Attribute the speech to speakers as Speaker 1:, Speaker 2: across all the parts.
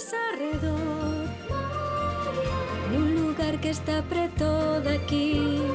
Speaker 1: estás arredor, nun lugar que está preto de aquí.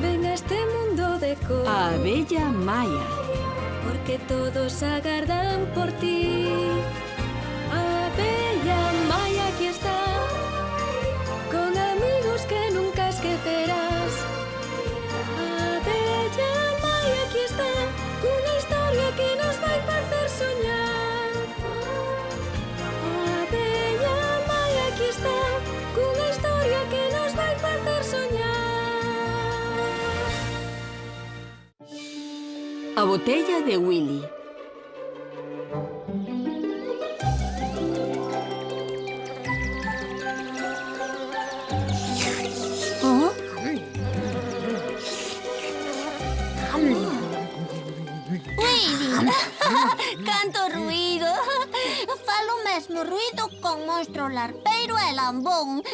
Speaker 1: Ven a este mundo de cor,
Speaker 2: A abella Maia.
Speaker 1: porque todos agardan por ti. A abella Maia aquí está, con amigos que nunca esquecerás. A abella Maia aquí está, cunha historia que nos vai facer soñar. A abella Maia aquí está, cunha historia que nos vai facer soñar.
Speaker 2: A botella de Willy.
Speaker 3: Canto ruído. Falo o mesmo ruído con monstro larpeiro e lambón.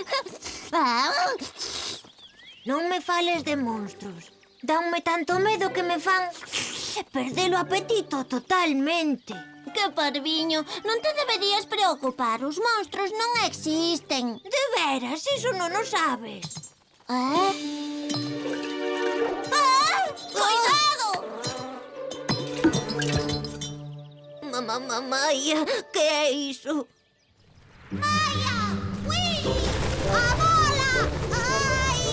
Speaker 4: Non me fales de monstros. Danme tanto medo que me fan perder o apetito totalmente.
Speaker 3: Que parviño, non te deberías preocupar. Os monstros non existen.
Speaker 4: De veras, iso non o sabes.
Speaker 3: Cuidado!
Speaker 4: Maia, que é iso?
Speaker 3: Maia! Willy! A bola! Ai!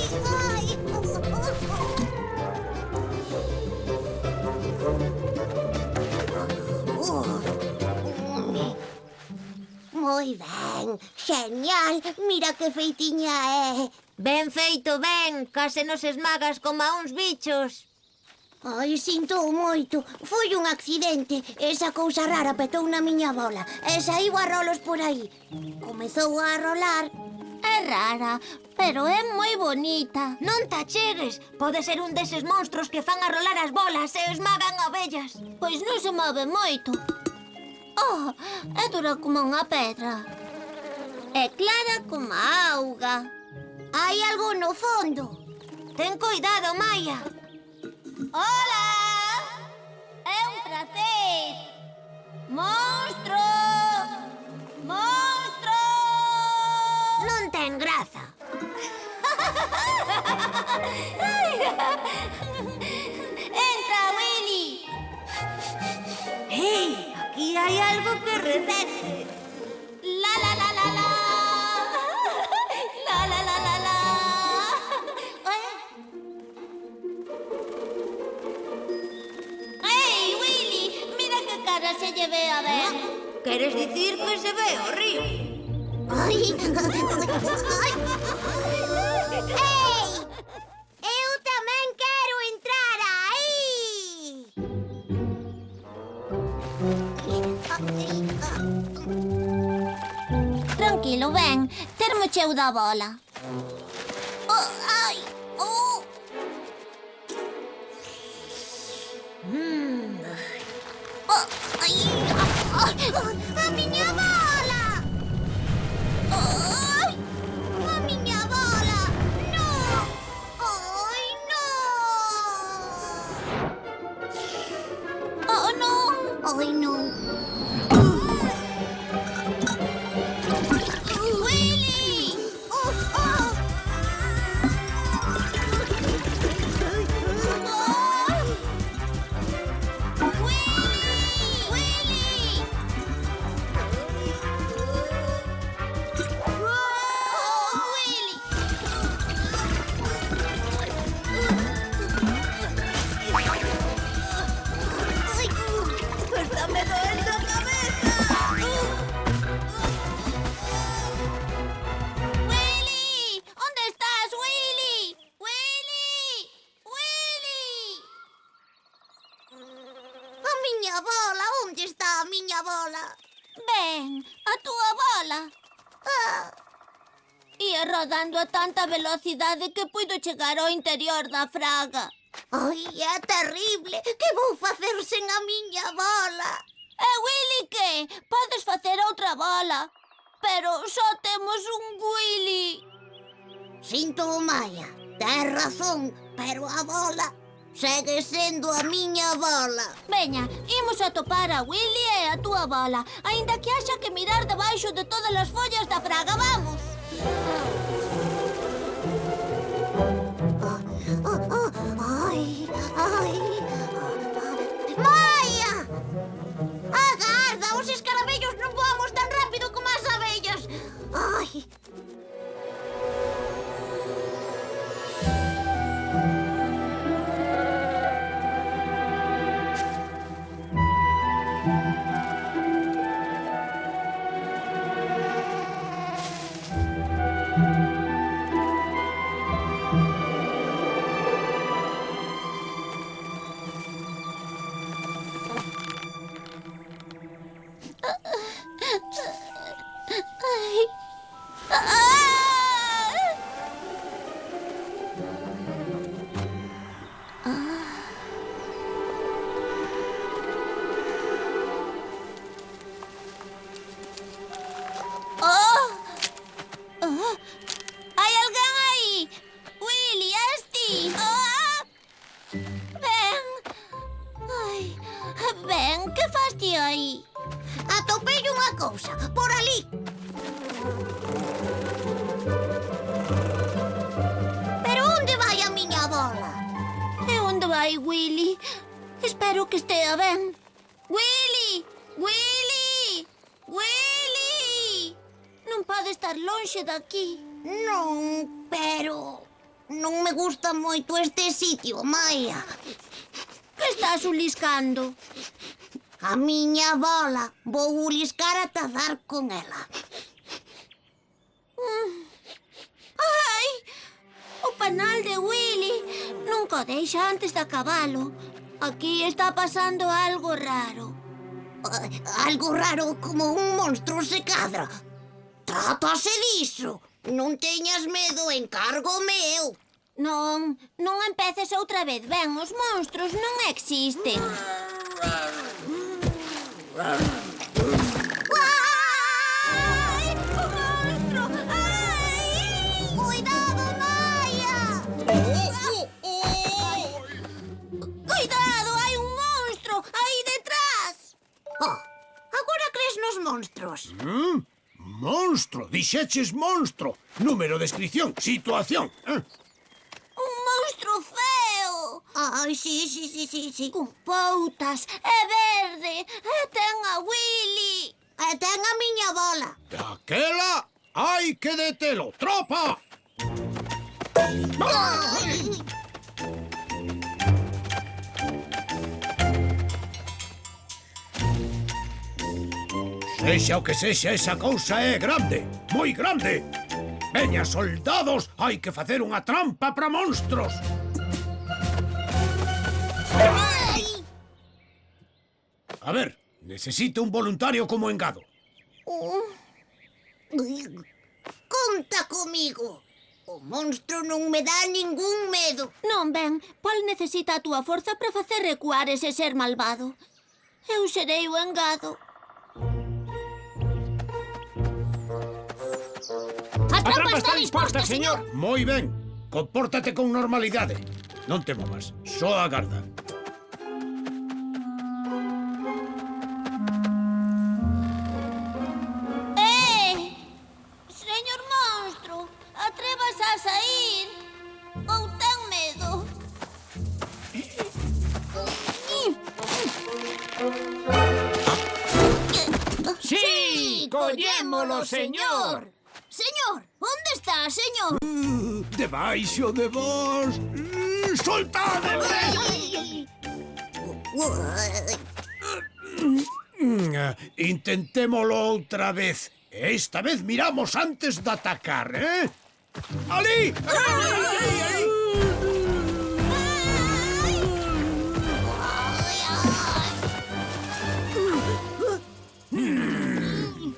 Speaker 4: Moi ben, genial, mira que feitiña é. Ben feito, ben, case nos esmagas como a uns bichos. Ai, sinto moito, foi un accidente. Esa cousa rara petou na miña bola e saiu a rolos por aí. Comezou a rolar.
Speaker 3: É rara, pero é moi bonita.
Speaker 4: Non te achegues, pode ser un deses monstros que fan a rolar as bolas e esmagan abellas.
Speaker 3: Pois non se move moito. Oh, é dura como unha pedra. É clara como a auga.
Speaker 4: Hai algo no fondo. Ten cuidado, Maia.
Speaker 3: Hola! É un placer. Monstro! Monstro!
Speaker 4: Non ten graza.
Speaker 3: Entra, Willy.
Speaker 4: Hey, aquí hai algo que recete.
Speaker 3: La la la la la. La la la la la. Hey, Willy, mira que cara se lleve a ver.
Speaker 4: Queres dicir que se ve o río?
Speaker 3: Ai.
Speaker 4: Ei! Eu tamén quero entrar aí!
Speaker 3: Tranquilo, ben. Termo cheu da bola. Oh, ai. Oh. Oh, ai. A miña bola! Ai. A miña bola! Non! Ai, non! Oh, non! Ai, non! Willy! Oh, oh! Ben, a túa bola. Ia rodando a tanta velocidade que puido chegar ao interior da fraga.
Speaker 4: Ai, é terrible. Que vou facer sen a miña bola?
Speaker 3: E Willy que? Podes facer outra bola. Pero só temos un Willy.
Speaker 4: Sinto, Maia. Tes razón, pero a bola segue sendo a miña bola.
Speaker 3: Veña, imos atopar a Willy e a túa bola, aínda que haxa que mirar debaixo de todas as follas da fraga, vamos.
Speaker 4: Ai. Maia! Agarda, os escaravellos non voamos tan rápido como as abellas. Ai.
Speaker 3: Hai alguén aí? Willy, és ti? Ben. Ai, ben, que fas ti aí?
Speaker 4: Atopei unha cousa, por ali. Pero onde vai a miña bola?
Speaker 3: E onde vai Willy? Espero que estea ben. Willy! Willy! Willy! Non pode estar lonxe daqui.
Speaker 4: Non, pero non me gusta moito este sitio, Maia.
Speaker 3: Que estás uliscando?
Speaker 4: A miña bola. Vou uliscar ata dar con ela.
Speaker 3: Ai! O panal de Willy nunca o deixa antes de acabalo. Aquí está pasando algo raro.
Speaker 4: Algo raro como un monstro se cadra. Trátase diso. Non teñas medo, encárgome eu.
Speaker 3: Non empeces outra vez. Ben, os monstros non existen.
Speaker 4: Ai, o monstro! Ai! Cuidado, Maia!
Speaker 3: Cuidado, hai un monstro aí detrás.
Speaker 4: Oh, agora crees nos monstros?
Speaker 5: Monstro, dixeches monstro. Número, descripción, situación.
Speaker 3: Un monstro feo.
Speaker 4: Ai, sí.
Speaker 3: Con poutas, é verde, e ten a Willy.
Speaker 4: E ten a miña bola.
Speaker 5: Daquela hai que detelo. Tropa! Sexa o que sexa, esa cousa é grande, moi grande. Veña, soldados, hai que facer unha trampa para monstros. A ver, necesito un voluntario como engado.
Speaker 4: Conta comigo. O monstro non me dá ningún medo.
Speaker 3: Non, ben, Paul necesita a túa forza para facer recuar ese ser malvado. Eu serei o engado.
Speaker 6: A trampa está disposta, señor.
Speaker 5: Moi ben, compórtate con normalidade. Non te movas, só agarda.
Speaker 3: Señor monstro, atrévase a sair ou ten medo?
Speaker 6: Sí, collémolo, señor.
Speaker 3: Señor, onde está, señor?
Speaker 5: Debaixo de vos. Soltademe! Intentémolo outra vez. Esta vez miramos antes de atacar, eh? ¡Ali!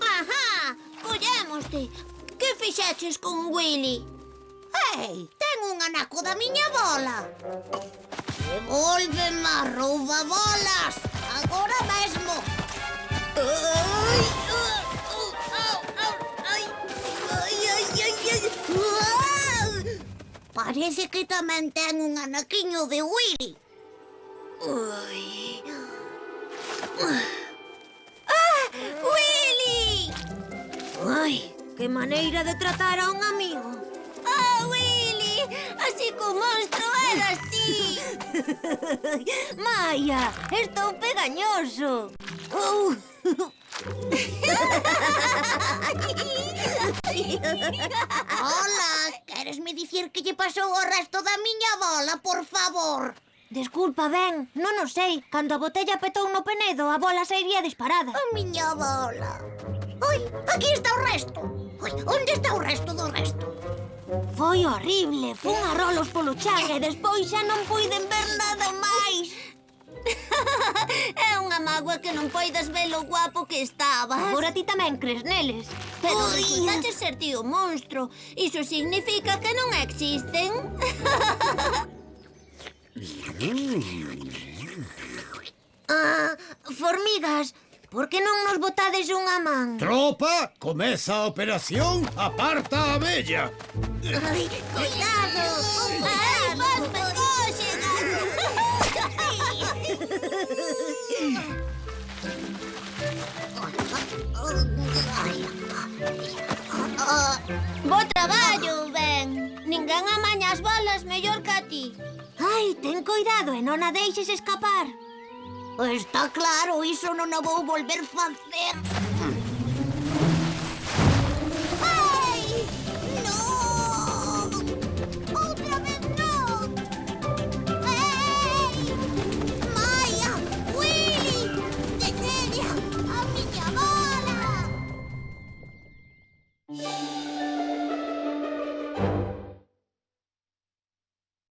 Speaker 3: Ajá, collémoste. Que fixeches con Willy?
Speaker 4: Ei, ten un anaco da miña bola. Devolve-me a rouba bolas. Agora mesmo. Parece que tamén ten un anaquiño de Willy. Ui. ¡Ah! ¡Willy! Ai, que maneira de tratar a un amigo.
Speaker 3: Ah, Willy, así que o monstro eras ti.
Speaker 4: Maia, estou pegañoso.
Speaker 3: Hola, queresme dicir que lle pasou o resto da miña bola, por favor?
Speaker 4: Desculpa, Ben, non o sei. Cando a botella petou no Penedo, a bola sairía disparada.
Speaker 3: A miña bola. Oi, aquí está o resto. Oi, onde está o resto do resto?
Speaker 4: Foi horrible. Fun a rolos polo chan e despois xa non puiden ver nada máis.
Speaker 3: É unha mágoa que non poidas ver o guapo que estabas.
Speaker 4: Agora ti tamén crees neles.
Speaker 3: Pero
Speaker 4: Ui.
Speaker 3: resultaste ser ti o monstro. Iso significa que non existen.
Speaker 4: Formigas, por que non nos botades unha man?
Speaker 5: Tropa, comeza a operación Aparta a Abella.
Speaker 3: Ai, cuidado! Ai, fasme cóxegas! Bo traballo, Ben. Ninguén amaña as bolas mellor que a ti.
Speaker 4: Ai, ten cuidado e non a deixes escapar.
Speaker 3: Está claro, iso non o vou volver facer.